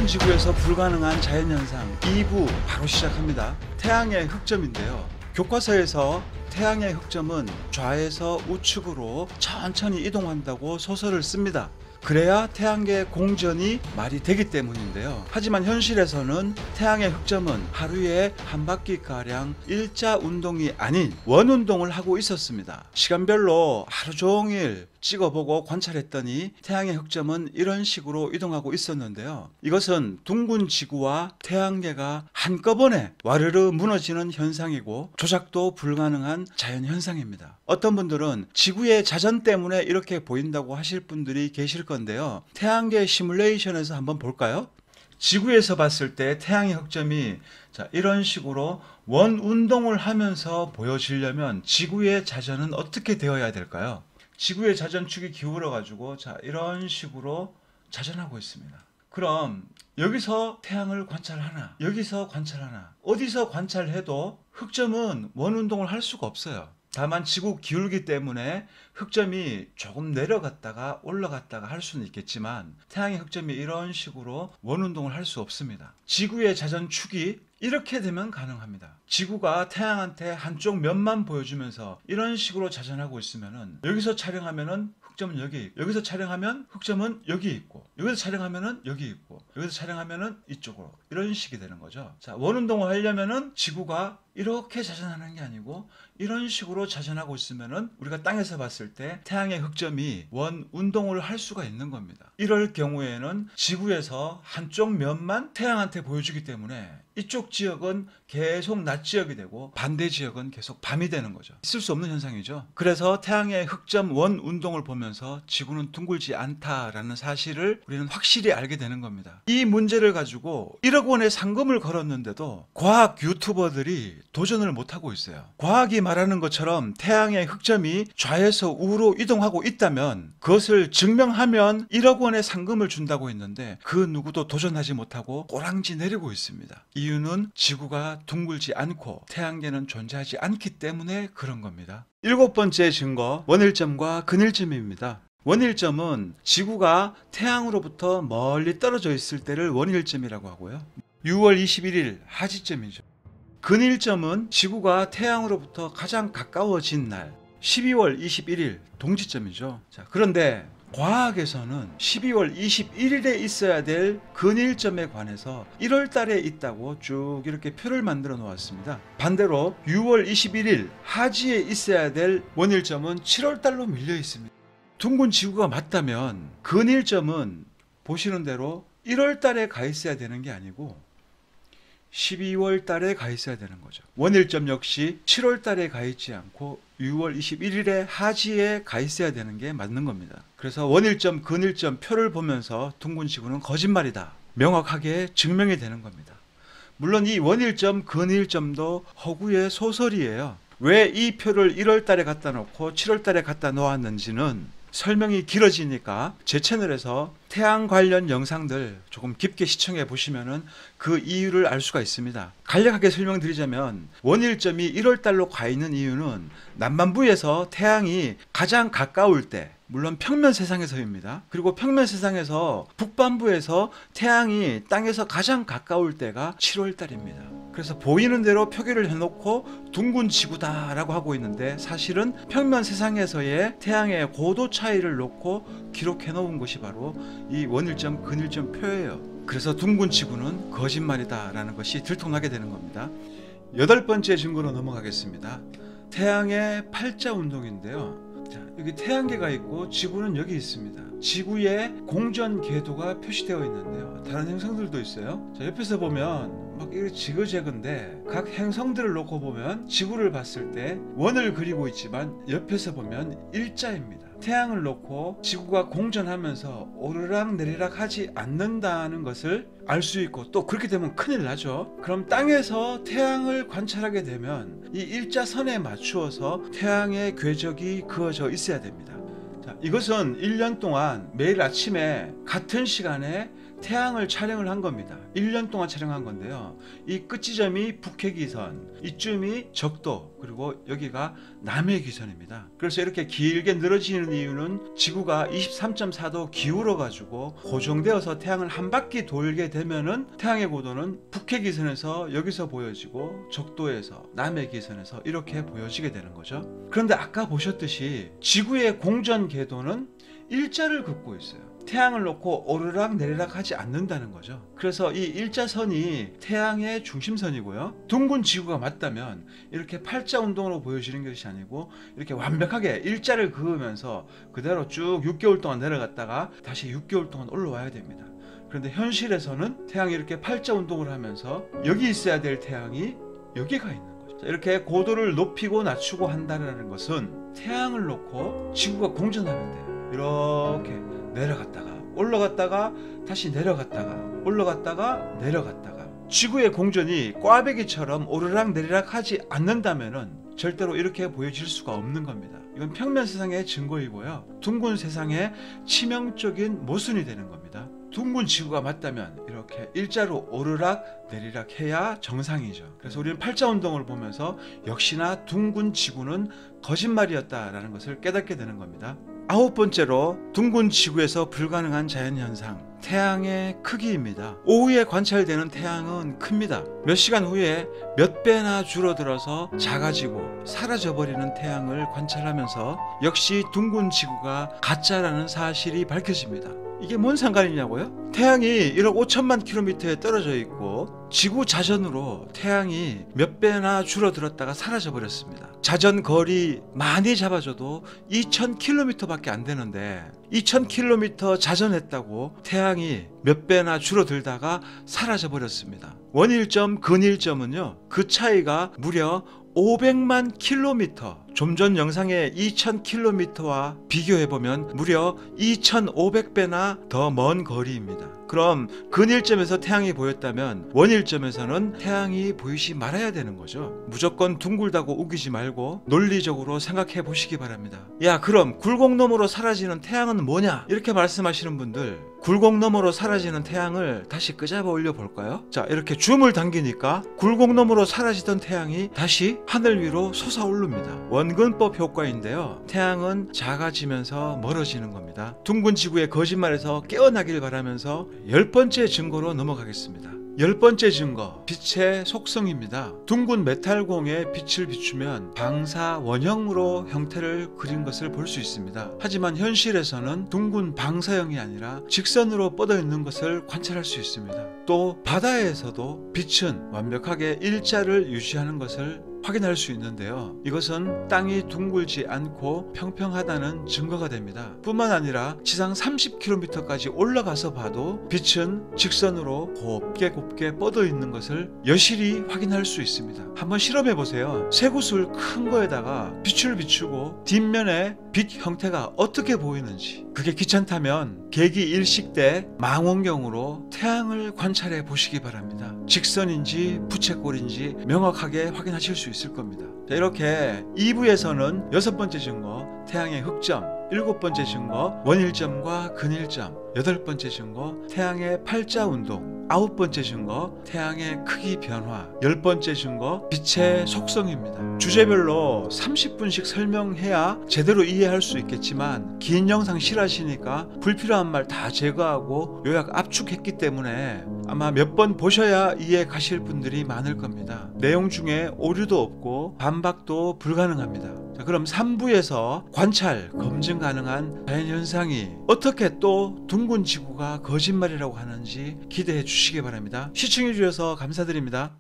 지구에서 불가능한 자연현상 2부 바로 시작합니다. 태양의 흑점인데요. 교과서에서 태양의 흑점은 좌에서 우측으로 천천히 이동한다고 소설을 씁니다. 그래야 태양계 공전이 말이 되기 때문인데요. 하지만 현실에서는 태양의 흑점은 하루에 한 바퀴가량 일자 운동이 아닌 원운동을 하고 있었습니다. 시간별로 하루 종일 찍어보고 관찰했더니 태양의 흑점은 이런 식으로 이동하고 있었는데요. 이것은 둥근 지구와 태양계가 한꺼번에 와르르 무너지는 현상이고 조작도 불가능한 자연현상입니다. 어떤 분들은 지구의 자전 때문에 이렇게 보인다고 하실 분들이 계실 건데요. 태양계 시뮬레이션에서 한번 볼까요? 지구에서 봤을 때 태양의 흑점이 이런 식으로 원운동을 하면서 보여지려면 지구의 자전은 어떻게 되어야 될까요? 지구의 자전축이 기울어 가지고 이런 식으로 자전하고 있습니다. 그럼 여기서 태양을 관찰하나 여기서 관찰하나 어디서 관찰해도 흑점은 원운동을 할 수가 없어요. 다만 지구 기울기 때문에 흑점이 조금 내려갔다가 올라갔다가 할 수는 있겠지만 태양의 흑점이 이런 식으로 원운동을 할 수 없습니다. 지구의 자전축이 이렇게 되면 가능합니다. 지구가 태양한테 한쪽 면만 보여주면서 이런 식으로 자전하고 있으면은 여기서 촬영하면은 흑점은 여기 있고, 여기서 촬영하면 흑점은 여기 있고, 여기서 촬영하면은 여기 있고, 여기서 촬영하면은 이쪽으로 이런 식이 되는 거죠. 자, 원운동을 하려면은 지구가 이렇게 자전하는 게 아니고 이런 식으로 자전하고 있으면은 우리가 땅에서 봤을 때 태양의 흑점이 원 운동을 할 수가 있는 겁니다. 이럴 경우에는 지구에서 한쪽 면만 태양한테 보여주기 때문에 이쪽 지역은 계속 낮 지역이 되고 반대 지역은 계속 밤이 되는 거죠. 있을 수 없는 현상이죠. 그래서 태양의 흑점 원 운동을 보면서 지구는 둥글지 않다라는 사실을 우리는 확실히 알게 되는 겁니다. 이 문제를 가지고 1억 원의 상금을 걸었는데도 과학 유튜버들이 도전을 못하고 있어요. 과학이 말하는 것처럼 태양의 흑점이 좌에서 우로 이동하고 있다면 그것을 증명하면 1억 원의 상금을 준다고 했는데 그 누구도 도전하지 못하고 꼬랑지 내리고 있습니다. 이유는 지구가 둥글지 않고 태양계는 존재하지 않기 때문에 그런 겁니다. 7번째 증거, 원일점과 근일점입니다. 원일점은 지구가 태양으로부터 멀리 떨어져 있을 때를 원일점이라고 하고요. 6월 21일 하지점이죠. 근일점은 지구가 태양으로부터 가장 가까워진 날 12월 21일 동지점이죠. 그런데 과학에서는 12월 21일에 있어야 될 근일점에 관해서 1월 달에 있다고 쭉 이렇게 표를 만들어 놓았습니다. 반대로 6월 21일 하지에 있어야 될 원일점은 7월 달로 밀려 있습니다. 둥근 지구가 맞다면 근일점은 보시는 대로 1월 달에 가 있어야 되는 게 아니고 12월 달에 가 있어야 되는 거죠. 원일점 역시 7월 달에 가 있지 않고 6월 21일에 하지에 가 있어야 되는 게 맞는 겁니다. 그래서 원일점, 근일점 표를 보면서 둥근 지구는 거짓말이다. 명확하게 증명이 되는 겁니다. 물론 이 원일점, 근일점도 허구의 소설이에요. 왜 이 표를 1월 달에 갖다 놓고 7월 달에 갖다 놓았는지는 설명이 길어지니까 제 채널에서 태양 관련 영상들 조금 깊게 시청해 보시면은 그 이유를 알 수가 있습니다. 간략하게 설명드리자면 원일점이 1월 달로 가 있는 이유는 남반부에서 태양이 가장 가까울 때, 물론 평면 세상에서입니다. 그리고 평면 세상에서 북반부에서 태양이 땅에서 가장 가까울 때가 7월 달입니다. 그래서 보이는 대로 표기를 해놓고 둥근 지구다라고 하고 있는데 사실은 평면 세상에서의 태양의 고도 차이를 놓고 기록해 놓은 것이 바로 이 원일점, 근일점 표예요. 그래서 둥근 지구는 거짓말이다라는 것이 들통나게 되는 겁니다. 8번째 증거로 넘어가겠습니다. 태양의 팔자 운동인데요. 여기 태양계가 있고 지구는 여기 있습니다. 지구의 공전 궤도가 표시되어 있는데요. 다른 행성들도 있어요. 옆에서 보면 막 이렇게 지그재그인데 각 행성들을 놓고 보면 지구를 봤을 때 원을 그리고 있지만 옆에서 보면 일자입니다. 태양을 놓고 지구가 공전하면서 오르락 내리락 하지 않는다는 것을 알 수 있고 또 그렇게 되면 큰일 나죠. 그럼 땅에서 태양을 관찰하게 되면 이 일자선에 맞추어서 태양의 궤적이 그어져 있어야 됩니다. 자, 이것은 1년 동안 매일 아침에 같은 시간에 태양을 촬영을 한 겁니다. 1년 동안 촬영한 건데요. 이 끝지점이 북해기선, 이쯤이 적도, 그리고 여기가 남해기선입니다. 그래서 이렇게 길게 늘어지는 이유는 지구가 23.4도 기울어 가지고 고정되어서 태양을 한 바퀴 돌게 되면은 태양의 고도는 북해기선에서 여기서 보여지고 적도에서 남해기선에서 이렇게 보여지게 되는 거죠. 그런데 아까 보셨듯이 지구의 공전 궤도는 일자를 긋고 있어요. 태양을 놓고 오르락 내리락 하지 않는다는 거죠. 그래서 이 일자선이 태양의 중심선이고요. 둥근 지구가 맞다면 이렇게 팔자 운동으로 보여지는 것이 아니고 이렇게 완벽하게 일자를 그으면서 그대로 쭉 6개월 동안 내려갔다가 다시 6개월 동안 올라와야 됩니다. 그런데 현실에서는 태양이 이렇게 팔자 운동을 하면서 여기 있어야 될 태양이 여기가 있는 거죠. 이렇게 고도를 높이고 낮추고 한다는 것은 태양을 놓고 지구가 공전하는데 이렇게 내려갔다가 올라갔다가 다시 내려갔다가 올라갔다가 내려갔다가 지구의 공전이 꽈배기처럼 오르락 내리락 하지 않는다면은 절대로 이렇게 보여질 수가 없는 겁니다. 이건 평면 세상의 증거이고요. 둥근 세상의 치명적인 모순이 되는 겁니다. 둥근 지구가 맞다면 이렇게 일자로 오르락 내리락 해야 정상이죠. 그래서 우리는 팔자 운동을 보면서 역시나 둥근 지구는 거짓말이었다라는 것을 깨닫게 되는 겁니다. 9번째로 둥근 지구에서 불가능한 자연현상, 태양의 크기입니다. 오후에 관찰되는 태양은 큽니다. 몇 시간 후에 몇 배나 줄어들어서 작아지고 사라져버리는 태양을 관찰하면서 역시 둥근 지구가 가짜라는 사실이 밝혀집니다. 이게 뭔 상관이냐고요? 태양이 1억 5천만 킬로미터에 떨어져 있고 지구 자전으로 태양이 몇 배나 줄어들었다가 사라져 버렸습니다. 자전 거리 많이 잡아줘도 2000km밖에 안 되는데 2000km 자전했다고 태양이 몇 배나 줄어들다가 사라져 버렸습니다. 원일점, 근일점은요, 그 차이가 무려 500만 킬로미터, 좀 전 영상의 2000km와 비교해보면 무려 2500배나 더 먼 거리입니다. 그럼 근일점에서 태양이 보였다면 원일점에서는 태양이 보이지 말아야 되는 거죠. 무조건 둥글다고 우기지 말고 논리적으로 생각해 보시기 바랍니다. 야, 그럼 굴곡너머로 사라지는 태양은 뭐냐? 이렇게 말씀하시는 분들, 굴곡너머로 사라지는 태양을 다시 끄잡아 올려 볼까요? 자, 이렇게 줌을 당기니까 굴곡너머로 사라지던 태양이 다시 하늘 위로 솟아오릅니다. 원근법 효과인데요. 태양은 작아지면서 멀어지는 겁니다. 둥근 지구의 거짓말에서 깨어나길 바라면서 10번째 증거로 넘어가겠습니다. 10번째 증거, 빛의 속성입니다. 둥근 메탈공에 빛을 비추면 방사 원형으로 형태를 그린 것을 볼 수 있습니다. 하지만 현실에서는 둥근 방사형이 아니라 직선으로 뻗어 있는 것을 관찰할 수 있습니다. 또 바다에서도 빛은 완벽하게 일자를 유지하는 것을 확인할 수 있는데요. 이것은 땅이 둥글지 않고 평평하다는 증거가 됩니다. 뿐만 아니라 지상 30km까지 올라가서 봐도 빛은 직선으로 곱게 뻗어 있는 것을 여실히 확인할 수 있습니다. 한번 실험해 보세요. 쇠구슬 큰 거에다가 빛을 비추고 뒷면에 빛 형태가 어떻게 보이는지. 그게 귀찮다면 계기 일식 때 망원경으로 태양을 관찰해 보시기 바랍니다. 직선인지 부채꼴인지 명확하게 확인하실 수 있을 겁니다. 자, 이렇게 2부에서는 6번째 증거, 태양의 흑점, 7번째 증거, 원일점과 근일점, 8번째 증거, 태양의 팔자 운동, 9번째 증거, 태양의 크기 변화, 10번째 증거, 빛의 속성입니다. 주제별로 30분씩 설명해야 제대로 이해할 수 있겠지만 긴 영상 싫어하시니까 불필요한 말 다 제거하고 요약 압축했기 때문에 아마 몇 번 보셔야 이해 가실 분들이 많을 겁니다. 내용 중에 오류도 없고 반박도 불가능합니다. 자, 그럼 3부에서 관찰, 검증 가능한 자연현상이 어떻게 또 둥근 지구가 거짓말이라고 하는지 기대해 주시기 바랍니다. 시청해 주셔서 감사드립니다.